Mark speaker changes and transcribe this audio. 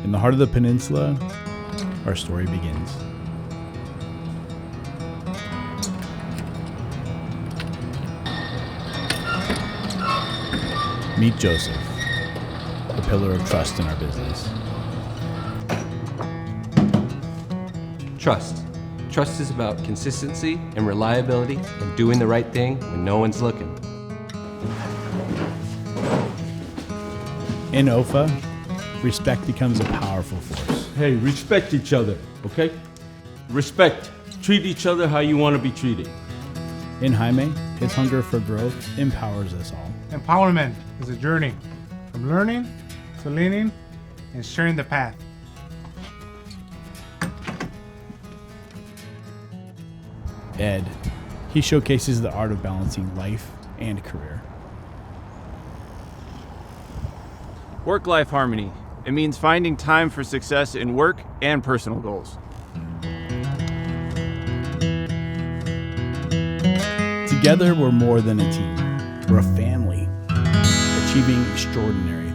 Speaker 1: In the heart of the peninsula, our story begins. Meet Joseph, the pillar of trust in our business.
Speaker 2: Trust. Trust is about consistency and reliability and doing the right thing when no one's looking.
Speaker 1: In OFA, respect becomes a powerful force.
Speaker 3: Hey, respect each other, okay? Respect. Treat each other how you want to be treated.
Speaker 1: In Jaime, his hunger for growth empowers us all.
Speaker 4: Empowerment is a journey from learning to leaning and sharing the path.
Speaker 1: Ed, he showcases the art of balancing life and career.
Speaker 5: Work-life harmony. It means finding time for success in work and personal goals.
Speaker 1: Together, we're more than a team. We're a family, achieving extraordinary